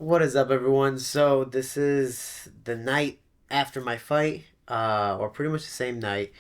What is up, everyone? So this is the night after my fight, or pretty much the same night,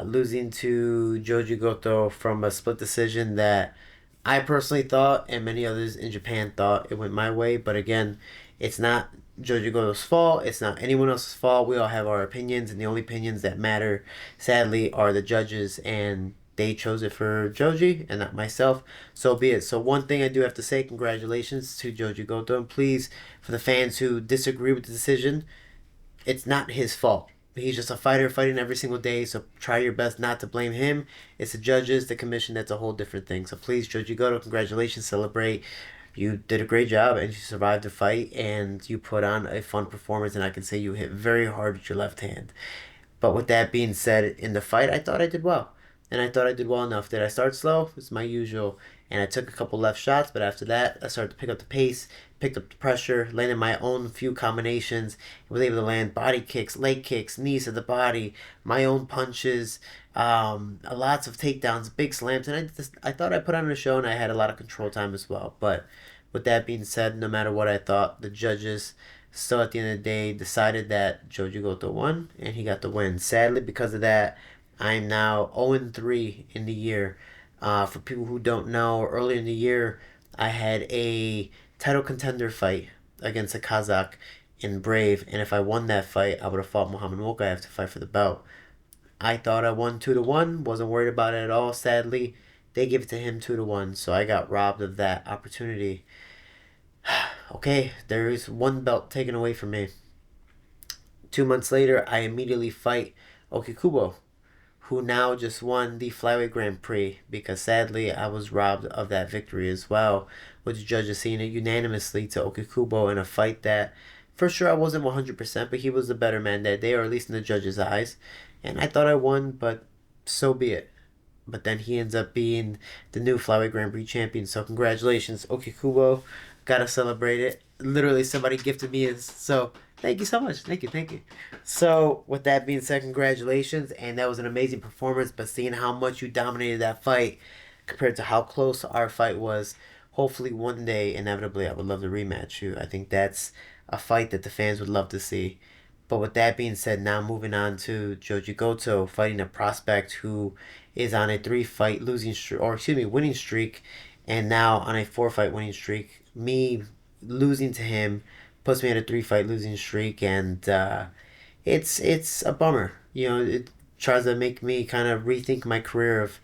losing to Joji Goto from a split decision that I personally thought and many others in Japan thought it went my way. But again, it's not Joji Goto's fault. It's not anyone else's fault. We all have our opinions, and the only opinions that matter, sadly, are the judges, and they chose it for Joji and not myself. So be it. So one thing I do have to say, congratulations to Joji Goto, and please, for the fans who disagree with the decision, it's not his fault. He's just a fighter fighting every single day, so try your best not to blame him. It's the judges, the commission, that's a whole different thing. So please, Joji Goto, congratulations, celebrate. You did a great job and you survived the fight and you put on a fun performance, and I can say you hit very hard with your left hand. But with that being said, in the fight, I thought I did well. And I thought I did well enough. Did I start slow? It's my usual. And I took a couple left shots, but after that, I started to pick up the pace, picked up the pressure, landed my own few combinations, was able to land body kicks, leg kicks, knees to the body, my own punches, lots of takedowns, big slams. And I thought I put on a show and I had a lot of control time as well. But with that being said, no matter what I thought, the judges still at the end of the day decided that Joji Goto won and he got the win. Sadly, because of that, I'm now 0-3 in the year. For people who don't know, earlier in the year, I had a title contender fight against a Kazakh in Brave, and if I won that fight, I would have fought Muhammad Mokaev to fight for the belt. I thought I won 2-1, wasn't worried about it at all. Sadly, they gave it to him 2-1, so I got robbed of that opportunity. Okay, there is one belt taken away from me. 2 months later, I immediately fight Okikubo, who now just won the Flyweight Grand Prix, because sadly I was robbed of that victory as well, with the judges seeing it unanimously to Okikubo in a fight that for sure I wasn't 100%, but he was the better man that day, or at least in the judges' eyes. And I thought I won, but so be it. But then he ends up being the new Flyweight Grand Prix champion. So congratulations, Okikubo. Gotta celebrate it. Literally, somebody gifted me his. So thank you so much. Thank you, thank you. So with that being said, congratulations, and that was an amazing performance. But seeing how much you dominated that fight compared to how close our fight was, hopefully one day, inevitably, I would love to rematch you. I think that's a fight that the fans would love to see. But with that being said, now moving on to Joji Goto fighting a prospect who is on a three-fight losing streak, or excuse me, winning streak, and now on a four-fight winning streak. Me losing to him puts me at a three-fight losing streak, and it's a bummer. It tries to make me kind of rethink my career of,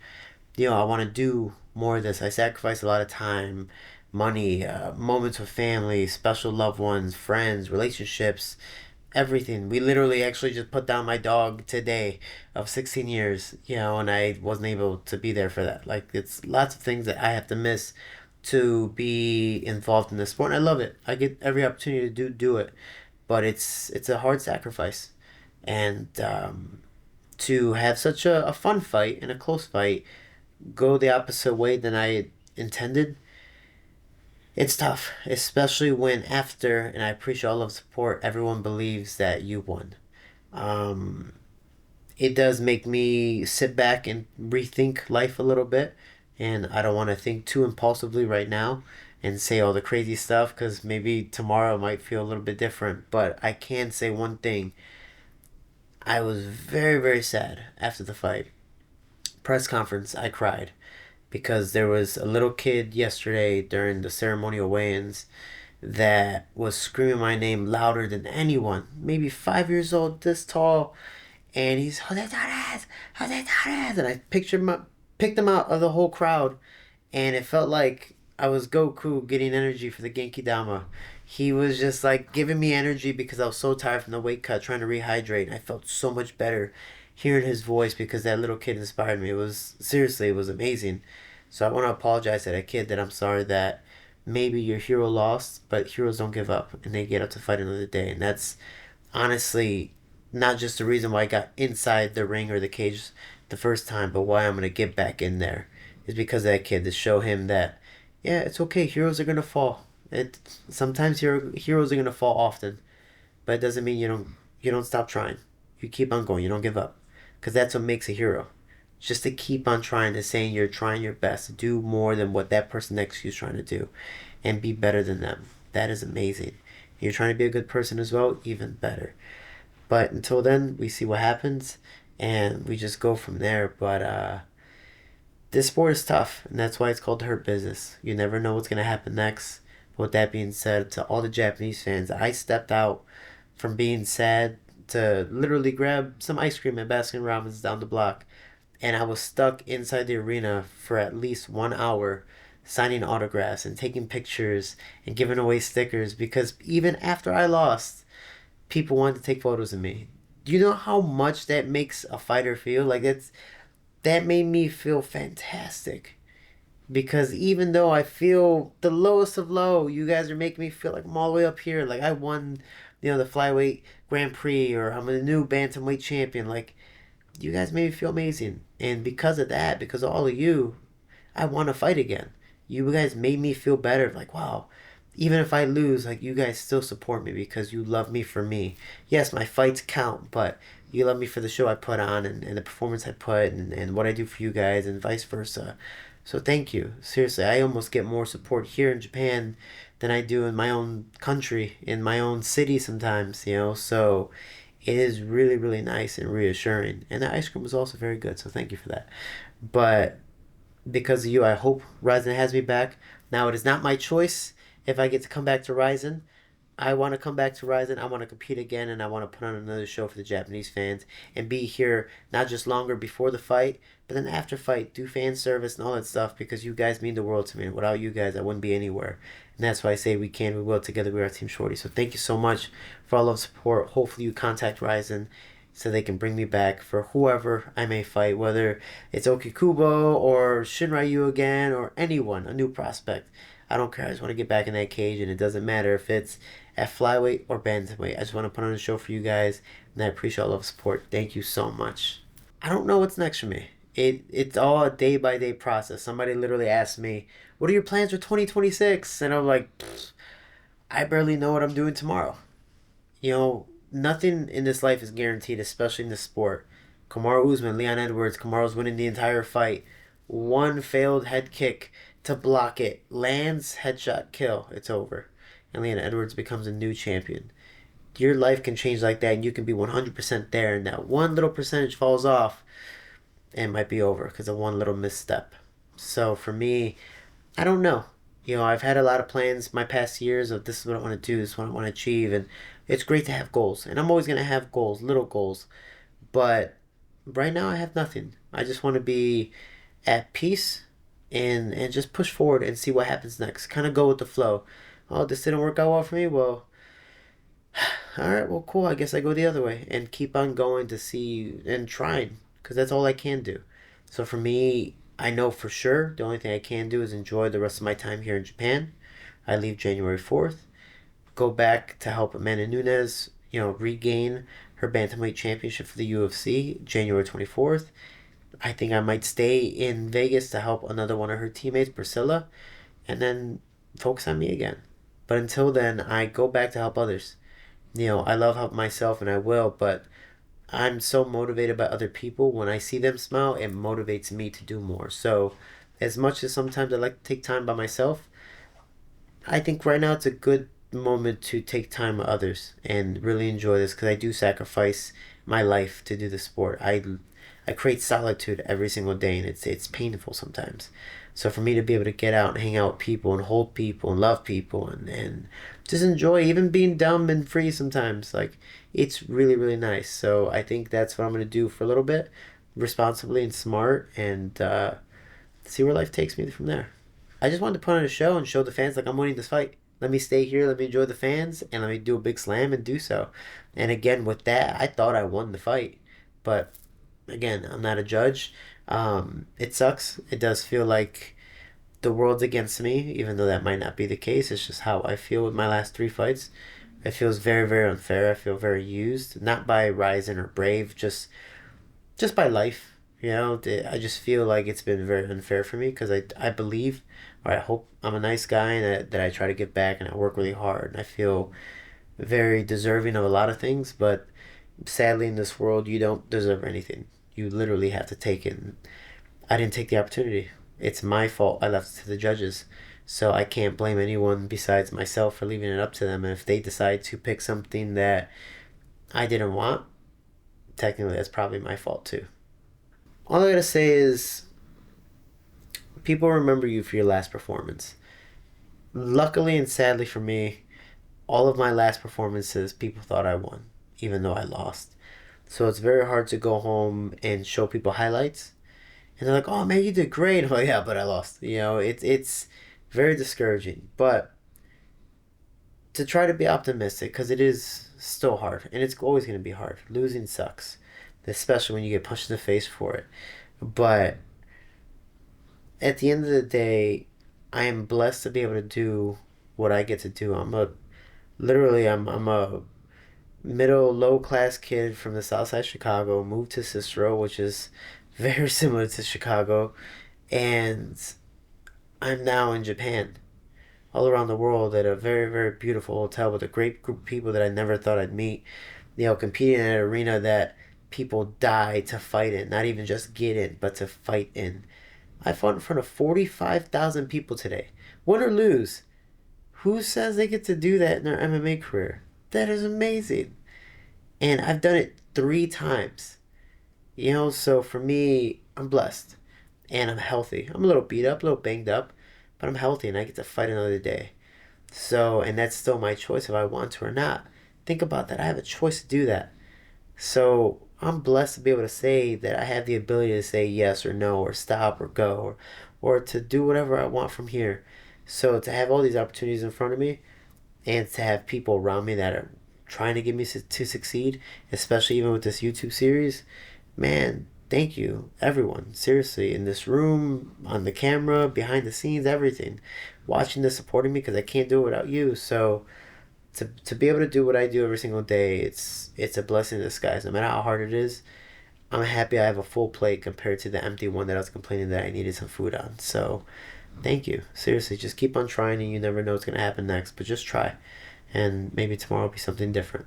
I want to do more of this. I sacrifice a lot of time, money, moments with family, special loved ones, friends, relationships, everything. We literally actually just put down my dog today of 16 years, and I wasn't able to be there for that. Like, it's lots of things that I have to miss to be involved in this sport. And I love it. I get every opportunity to do it, but it's a hard sacrifice. And to have such a fun fight and a close fight go the opposite way than I intended, it's tough, especially when after, and I appreciate all of the support, everyone believes that you won. Um, it does make me sit back and rethink life a little bit, and I don't want to think too impulsively right now and say all the crazy stuff, because maybe tomorrow might feel a little bit different. But I can say one thing: I was very, very sad after the fight. Press conference, I cried because there was a little kid yesterday during the ceremonial weigh-ins that was screaming my name louder than anyone. Maybe 5 years old, this tall, and he's Jose Torres, Jose Torres, and I picked him out of the whole crowd, and it felt like I was Goku getting energy for the Genki Dama. He was just like giving me energy because I was so tired from the weight cut, trying to rehydrate. And I felt so much better hearing his voice because that little kid inspired me. It was seriously, it was amazing. So I want to apologize to that kid that I'm sorry that maybe your hero lost, but heroes don't give up and they get up to fight another day. And that's honestly not just the reason why I got inside the ring or the cage the first time, but why I'm going to get back in there is because of that kid, to show him that, yeah, it's okay. Heroes are going to fall. Sometimes heroes are going to fall often, but it doesn't mean you don't stop trying. You keep on going. You don't give up, because that's what makes a hero. Just to keep on trying, to saying you're trying your best to do more than what that person next to you is trying to do, and be better than them. That is amazing. You're trying to be a good person as well, even better. But until then, we see what happens, and we just go from there. But this sport is tough, and that's why it's called Hurt Business. You never know what's gonna happen next. But with that being said, to all the Japanese fans, I stepped out from being sad to literally grab some ice cream at Baskin Robbins down the block, and I was stuck inside the arena for at least 1 hour signing autographs and taking pictures and giving away stickers because even after I lost, people wanted to take photos of me. Do you know how much that makes a fighter feel? Like that made me feel fantastic because even though I feel the lowest of low, you guys are making me feel like I'm all the way up here. Like I won, the flyweight Grand Prix, or I'm a new bantamweight champion. Like you guys made me feel amazing, and because of that, because of all of you, I want to fight again. You guys made me feel better. Like wow, even if I lose, like you guys still support me because you love me for me. Yes, my fights count, but you love me for the show I put on and the performance I put and what I do for you guys and vice versa. So thank you. Seriously, I almost get more support here in Japan than I do in my own country, in my own city sometimes. So it is really, really nice and reassuring. And the ice cream was also very good, so thank you for that. But because of you, I hope Ryzen has me back. Now, it is not my choice if I get to come back to Ryzen. I want to come back to Ryzen. I want to compete again, and I want to put on another show for the Japanese fans and be here not just longer before the fight, but then after fight, do fan service and all that stuff because you guys mean the world to me. Without you guys, I wouldn't be anywhere. And that's why I say we can, we will. Together, we are Team Shorty. So thank you so much for all of the support. Hopefully, you contact Ryzen so they can bring me back for whoever I may fight, whether it's Okikubo or Shinryu again or anyone, a new prospect. I don't care. I just want to get back in that cage, and it doesn't matter if it's at flyweight or bantamweight. I just want to put on a show for you guys, and I appreciate all of the support. Thank you so much. I don't know what's next for me. It's all a day by day process. Somebody literally asked me, "What are your plans for 2026?" And I'm like, I barely know what I'm doing tomorrow. Nothing in this life is guaranteed, especially in this sport. Kamaru Usman, Leon Edwards, Kamaru's winning the entire fight. One failed head kick to block it. Lands, headshot, kill. It's over. And Leon Edwards becomes a new champion. Your life can change like that, and you can be 100% there, and that one little percentage falls off, and it might be over because of one little misstep. So for me, I don't know. I've had a lot of plans my past years of this is what I want to do, this is what I want to achieve, and it's great to have goals. And I'm always going to have goals, little goals. But right now I have nothing. I just want to be at peace and just push forward and see what happens next. Kind of go with the flow. Oh, this didn't work out well for me? Well, all right, well, cool. I guess I go the other way and keep on going to see and trying because that's all I can do. So for me, I know for sure the only thing I can do is enjoy the rest of my time here in Japan. I leave January 4th, go back to help Amanda Nunes, regain her bantamweight championship for the UFC January 24th. I think I might stay in Vegas to help another one of her teammates, Priscilla, and then focus on me again. But until then, I go back to help others. I love help myself and I will, but I'm so motivated by other people. When I see them smile, it motivates me to do more. So, as much as sometimes I like to take time by myself, I think right now it's a good moment to take time with others and really enjoy this because I do sacrifice my life to do the sport. I create solitude every single day, and it's painful sometimes. So for me to be able to get out and hang out with people and hold people and love people and just enjoy even being dumb and free sometimes, like it's really really nice. So I think that's what I'm gonna do for a little bit, responsibly and smart, and see where life takes me from there. I just wanted to put on a show and show the fans like I'm winning this fight. Let me stay here, let me enjoy the fans, and let me do a big slam and do so. And again, with that, I thought I won the fight. But again, I'm not a judge. It sucks. It does feel like the world's against me, even though that might not be the case. It's just how I feel with my last three fights. It feels very, very unfair. I feel very used, not by Ryzen or Brave, just by life. I just feel like it's been very unfair for me because I believe, or I hope I'm a nice guy and that I try to give back and I work really hard. And I feel very deserving of a lot of things, but sadly in this world, you don't deserve anything. You literally have to take it. And I didn't take the opportunity. It's my fault. I left it to the judges. So I can't blame anyone besides myself for leaving it up to them. And if they decide to pick something that I didn't want, technically that's probably my fault too. All I gotta say is people remember you for your last performance. Luckily and sadly for me, all of my last performances, people thought I won, even though I lost. So it's very hard to go home and show people highlights. And they're like, oh man, you did great. I'm like, yeah, but I lost. It's very discouraging. But to try to be optimistic, because it is still hard. And it's always going to be hard. Losing sucks, especially when you get punched in the face for it. But at the end of the day, I am blessed to be able to do what I get to do. I'm a middle low class kid from the south side of Chicago, moved to Cicero, which is very similar to Chicago, and I'm now in Japan, all around the world at a very, very beautiful hotel with a great group of people that I never thought I'd meet. Competing in an arena that people die to fight in, not even just get in, but to fight in. I fought in front of 45,000 people today. Win or lose, who says they get to do that in their MMA career? That is amazing. And I've done it 3 times. So for me, I'm blessed. And I'm healthy. I'm a little beat up, a little banged up, but I'm healthy and I get to fight another day. So, and that's still my choice if I want to or not. Think about that. I have a choice to do that. So I'm blessed to be able to say that I have the ability to say yes or no or stop or go or to do whatever I want from here. So to have all these opportunities in front of me and to have people around me that are trying to get me to succeed, especially even with this YouTube series, man, thank you, everyone. Seriously, in this room, on the camera, behind the scenes, everything. Watching this, supporting me, because I can't do it without you. So to be able to do what I do every single day, it's a blessing in disguise. No matter how hard it is, I'm happy I have a full plate compared to the empty one that I was complaining that I needed some food on. So thank you. Seriously, just keep on trying and you never know what's going to happen next, but just try. And maybe tomorrow will be something different.